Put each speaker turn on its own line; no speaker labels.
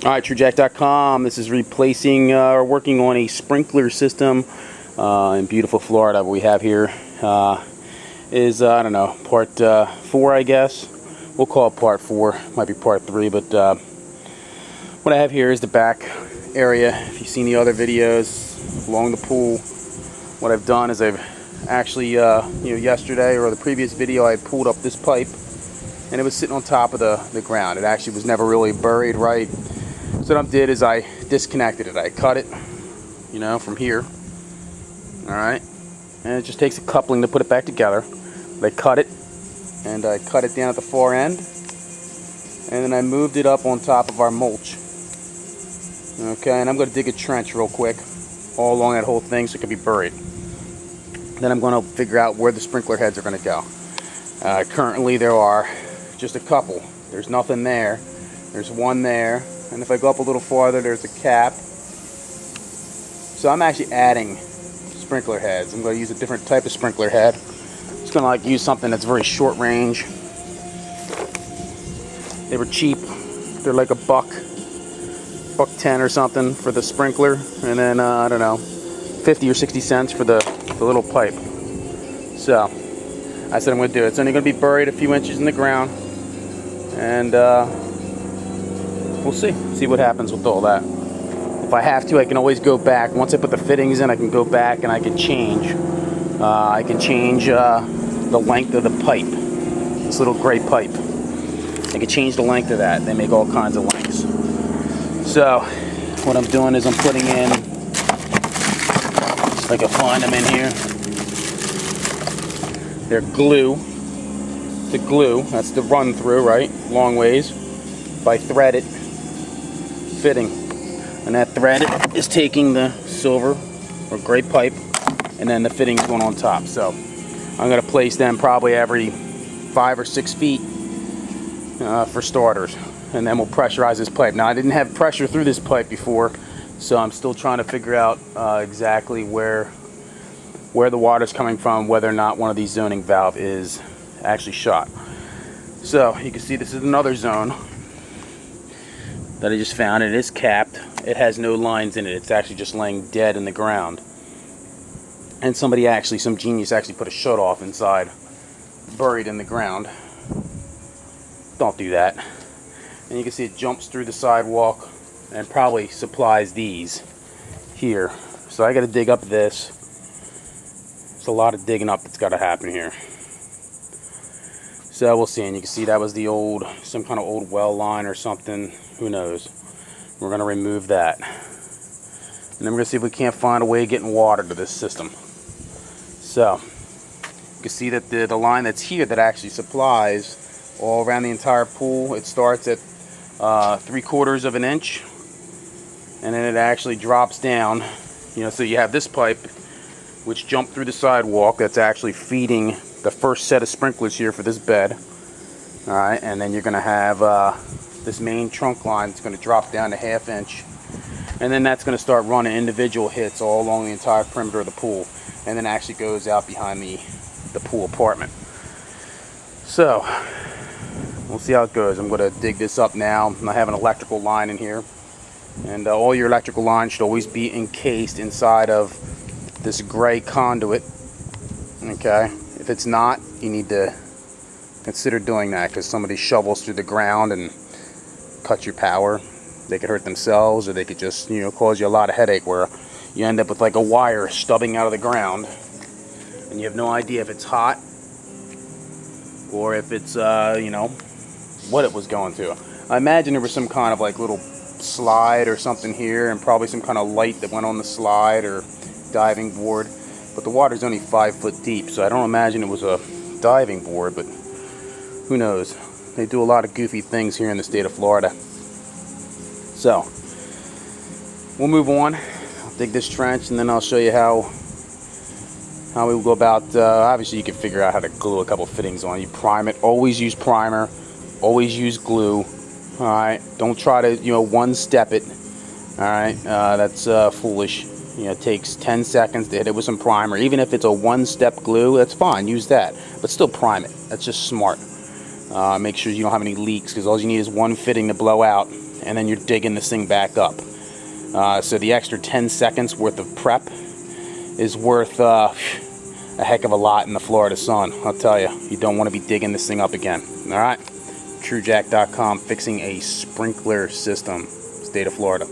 Alright, TrueJack.com. This is replacing or working on a sprinkler system in beautiful Florida. What we have here is, I don't know, part 4, I guess. We'll call it part 4. Might be part 3, but what I have here is the back area. If you've seen the other videos along the pool, what I've done is I've actually, yesterday or the previous video, I pulled up this pipe and it was sitting on top of the ground. It actually was never really buried right. So what I did is I disconnected it. I cut it, from here. Alright. And it just takes a coupling to put it back together. I cut it, and I cut it down at the far end. And then I moved it up on top of our mulch. Okay, and I'm going to dig a trench real quick all along that whole thing so it can be buried. Then I'm going to figure out where the sprinkler heads are going to go. Currently there are just a couple. There's nothing there. There's one there. And if I go up a little farther, there's a cap. So I'm actually adding sprinkler heads. I'm going to use a different type of sprinkler head. It's going to use something that's very short range. They were cheap. They're like $1.10 or something for the sprinkler, and then I don't know, 50 or 60 cents for the little pipe. So I said I'm going to do it. It's only going to be buried a few inches in the ground, and we'll see what happens with all that. If I have to, I can always go back. Once I put the fittings in, I can go back and I can change. I can change the length of the pipe. This little gray pipe. I can change the length of that. They make all kinds of lengths. So what I'm doing is I'm putting in, if I can find them in here, they're glue. The glue, that's the run through, right? Long ways. If I thread it, fitting, and that thread is taking the silver or gray pipe, and then the fitting's going on top. So I'm going to place them probably every 5 or 6 feet for starters, and then we'll pressurize this pipe. Now I didn't have pressure through this pipe before, so I'm still trying to figure out exactly where the water's coming from, whether or not one of these zoning valve is actually shot. So you can see this is another zone that I just found. It is capped. It has no lines in it. It's actually just laying dead in the ground. And some genius actually put a shut off inside, buried in the ground. Don't do that. And you can see it jumps through the sidewalk and probably supplies these here. So I got to dig up this. There's a lot of digging up that's got to happen here. So we'll see. And you can see that was the some kind of old well line or something. Who knows? We're going to remove that. And then we're going to see if we can't find a way of getting water to this system. So you can see that the line that's here that actually supplies all around the entire pool, it starts at 3/4 of an inch, and then it actually drops down. So you have this pipe which jumped through the sidewalk that's actually feeding the first set of sprinklers here for this bed. Alright, and then you're going to have this main trunk line that's going to drop down to 1/2 inch, and then that's going to start running individual hits all along the entire perimeter of the pool, and then actually goes out behind the pool apartment. So we'll see how it goes. I'm going to dig this up now. I have an electrical line in here, and all your electrical lines should always be encased inside of this gray conduit. Okay, if it's not, you need to consider doing that, because somebody shovels through the ground and cuts your power. They could hurt themselves, or they could just cause you a lot of headache, where you end up with like a wire stubbing out of the ground and you have no idea if it's hot or if it's what it was going to. I imagine there was some kind of like little slide or something here, and probably some kind of light that went on the slide or diving board, but the water's only 5 foot deep, so I don't imagine it was a diving board, but who knows. They do a lot of goofy things here in the state of Florida. So we'll move on. I'll dig this trench, and then I'll show you how we will go about. Obviously you can figure out how to glue a couple fittings on. You prime it. Always use primer. Always use glue. Alright, don't try to one-step it. Alright, that's foolish. It takes 10 seconds to hit it with some primer. Even if it's a one-step glue, that's fine, use that, but still prime it. That's just smart. Make sure you don't have any leaks, because all you need is one fitting to blow out, and then you're digging this thing back up. So the extra 10 seconds worth of prep is worth a heck of a lot in the Florida sun. I'll tell you, you don't want to be digging this thing up again. All right, TrueJack.com, fixing a sprinkler system, state of Florida.